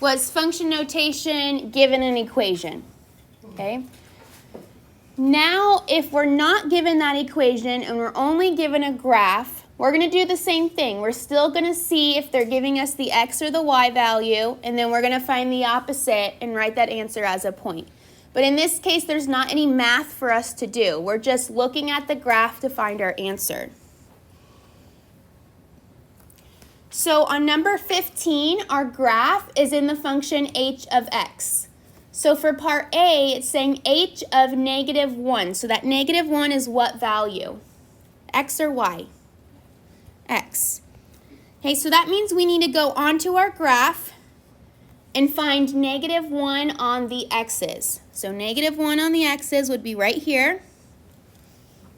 was function notation given an equation. Okay? Now, if we're not given that equation and we're only given a graph, we're going to do the same thing. We're still going to see if they're giving us the x or the y value, and then we're going to find the opposite and write that answer as a point. But in this case, there's not any math for us to do. We're just looking at the graph to find our answer. So on number 15, our graph is in the function h of x. So for part A, it's saying h of -1. So that -1 is what value? X or y? X. Okay, so that means we need to go onto our graph and find -1 on the x's. So -1 on the x's would be right here.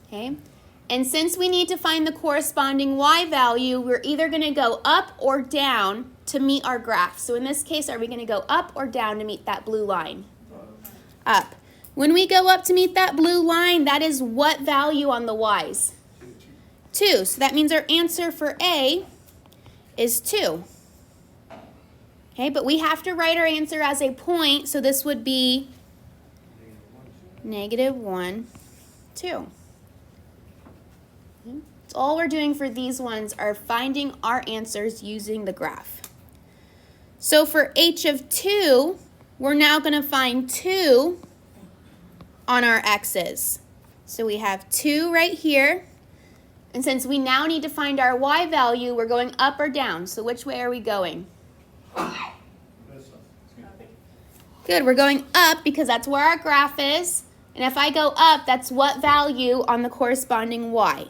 Okay, and since we need to find the corresponding y value, we're either going to go up or down to meet our graph. So in this case, are we going to go up or down to meet that blue line? Up. When we go up to meet that blue line, that is what value on the y's? 2. So that means our answer for A is 2. Okay, but we have to write our answer as a point, so this would be -1, 2. So all we're doing for these ones are finding our answers using the graph. So for h of 2, we're now going to find 2 on our x's. So we have 2 right here. And since we now need to find our y value, we're going up or down. So which way are we going? Good, we're going up because that's where our graph is. And if I go up, that's what value on the corresponding y?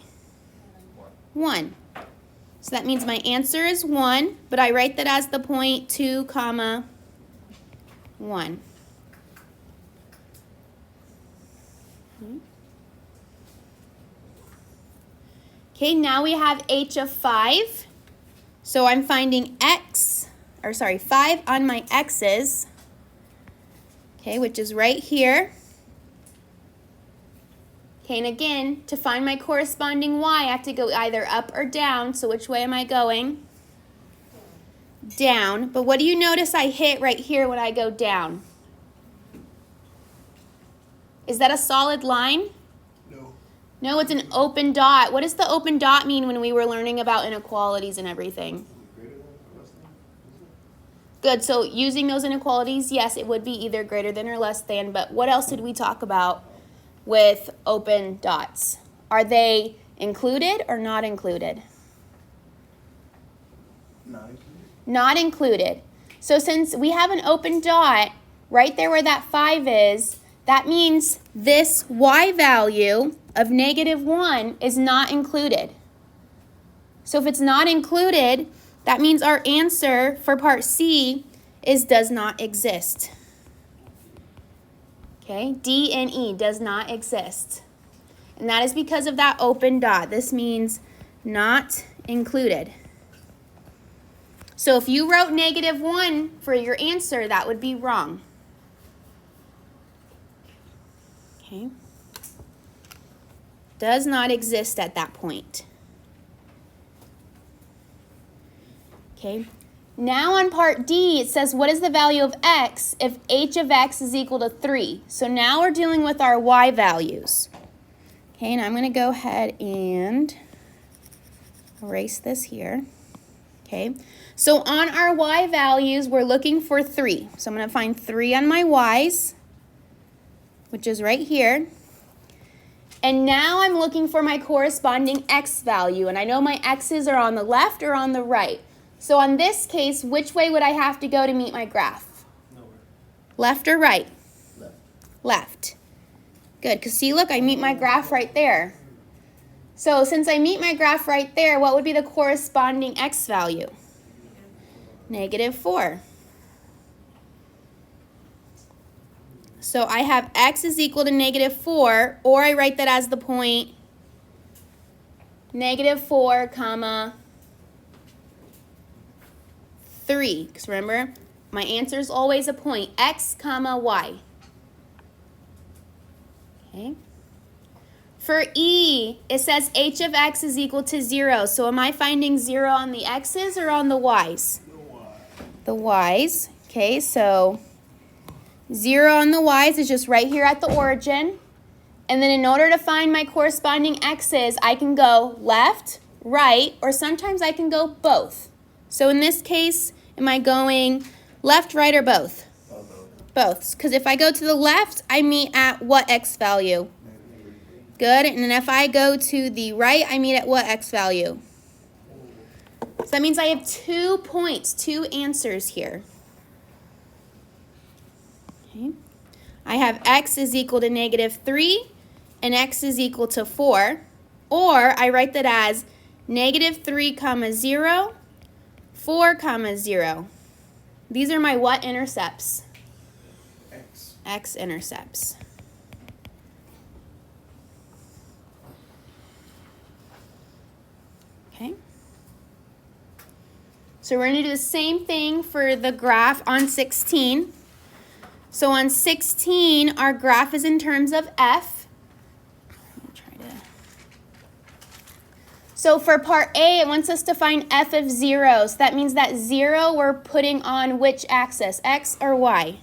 1. So that means my answer is 1, but I write that as the point 2, 1. Okay, now we have h of 5. So I'm finding 5 on my x's, okay, which is right here. Okay, and again, to find my corresponding y, I have to go either up or down. So which way am I going? Down. But what do you notice I hit right here when I go down? Is that a solid line? No, it's an open dot. What does the open dot mean when we were learning about inequalities and everything? Good, so using those inequalities, yes, it would be either greater than or less than, but what else did we talk about with open dots? Are they included or not included? Not included. Not included. So since we have an open dot right there where that 5 is, that means this y value of -1 is not included. So if it's not included, that means our answer for part C is does not exist. Okay, D and E does not exist. And that is because of that open dot. This means not included. So if you wrote -1 for your answer, that would be wrong. Okay. Does not exist at that point. Okay. Now on part D, it says, what is the value of x if h of x is equal to 3? So now we're dealing with our y values. Okay, and I'm going to go ahead and erase this here. Okay, so on our y values, we're looking for 3. So I'm going to find 3 on my y's, which is right here. And now I'm looking for my corresponding x value. And I know my x's are on the left or on the right. So on this case, which way would I have to go to meet my graph? Nowhere. Left or right? Left. Left. Good, because see, look, I meet my graph right there. So since I meet my graph right there, what would be the corresponding x value? -4. So I have x is equal to -4, or I write that as the point -4, 3. Because remember, my answer is always a point, x, y. Okay. For E, it says h of x is equal to 0. So am I finding 0 on the x's or on the y's? No Y. The y's. Okay, so 0 on the y's is just right here at the origin. And then in order to find my corresponding x's, I can go left, right, or sometimes I can go both. So in this case, am I going left, right, or both? Both. Because if I go to the left, I meet at what x value? Good. And then if I go to the right, I meet at what x value? So that means I have 2 points, 2 answers here. Okay. I have x is equal to -3 and x is equal to 4. Or I write that as -3, 0, 4, 0. These are my what intercepts? X intercepts. Okay. So we're going to do the same thing for the graph on 16. So on 16, our graph is in terms of f. So for part A, it wants us to find f of 0. So that means that 0 we're putting on which axis, x or y?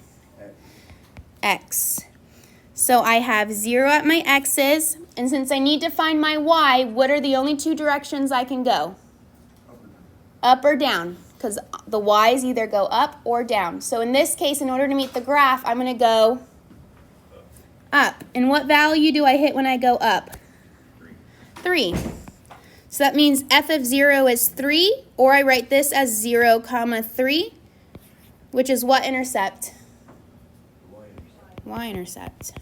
X. So I have 0 at my x's, and since I need to find my y, what are the only 2 directions I can go? Up or down, because the y's either go up or down. So in this case, in order to meet the graph, I'm going to go up. And what value do I hit when I go up? 3. So that means f of 0 is 3, or I write this as 0, 3, which is what intercept? Y-intercept.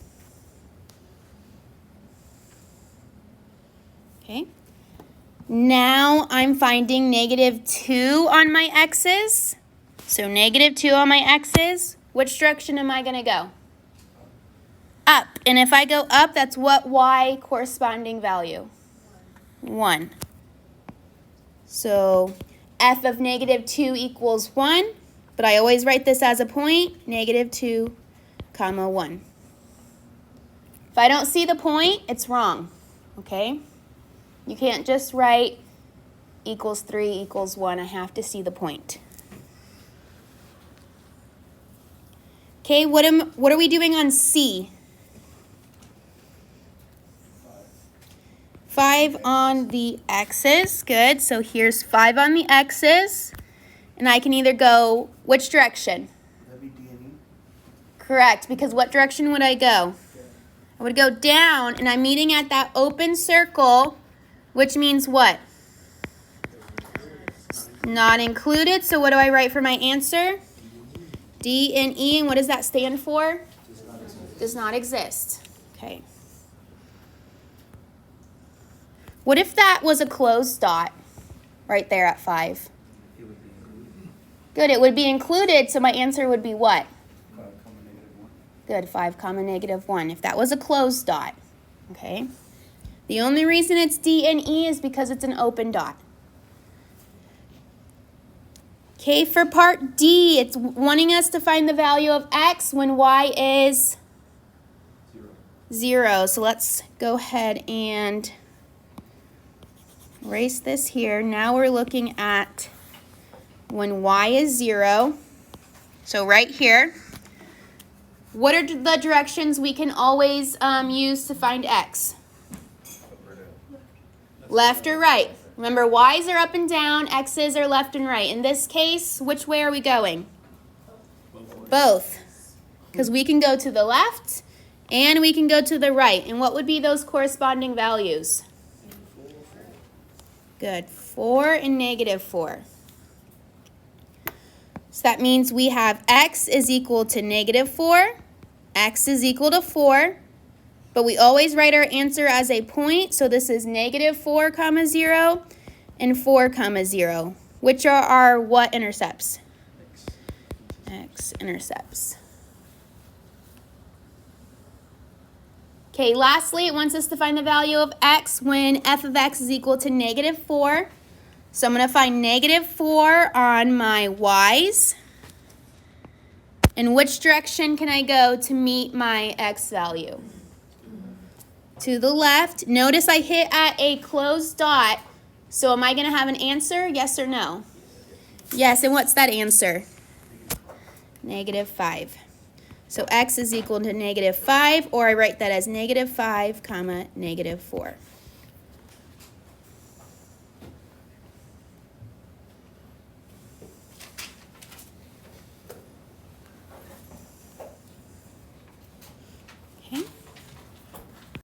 Okay. Now I'm finding -2 on my x's. So -2 on my x's. Which direction am I going to go? Up. And if I go up, that's what y corresponding value? 1. So f of -2 equals 1. But I always write this as a point, -2, 1. If I don't see the point, it's wrong, okay? You can't just write equals 3 equals 1. I have to see the point. Okay, what are we doing on C? 5 on the x's. Good. So here's 5 on the x's. And I can either go which direction? That'd be D and E. Correct, because what direction would I go? I would go down, and I'm meeting at that open circle, which means what? Not included. So what do I write for my answer? D and E, and what does that stand for? Does not exist. Okay. What if that was a closed dot right there at 5? It would be included. Good, it would be included, so my answer would be what? 5, -1. Good, 5, -1, if that was a closed dot. Okay. The only reason it's D and E is because it's an open dot. Okay, for part D, it's wanting us to find the value of x when y is 0. So let's go ahead and erase this here. Now we're looking at when y is 0. So right here, what are the directions we can always use to find x? Left or right? Remember, y's are up and down, x's are left and right. In this case, which way are we going? Both. Because we can go to the left and we can go to the right. And what would be those corresponding values? Good. 4 and -4. So that means we have x is equal to -4, x is equal to 4, but we always write our answer as a point, so this is -4, 0, and 4, 0, which are our what intercepts? X intercepts. Okay, lastly, it wants us to find the value of x when f of x is equal to -4. So I'm going to find -4 on my y's. And which direction can I go to meet my x value? To the left. Notice I hit at a closed dot. So am I going to have an answer? Yes or no? Yes, and what's that answer? negative 5. So x is equal to negative 5, or I write that as negative 5, comma, negative 4.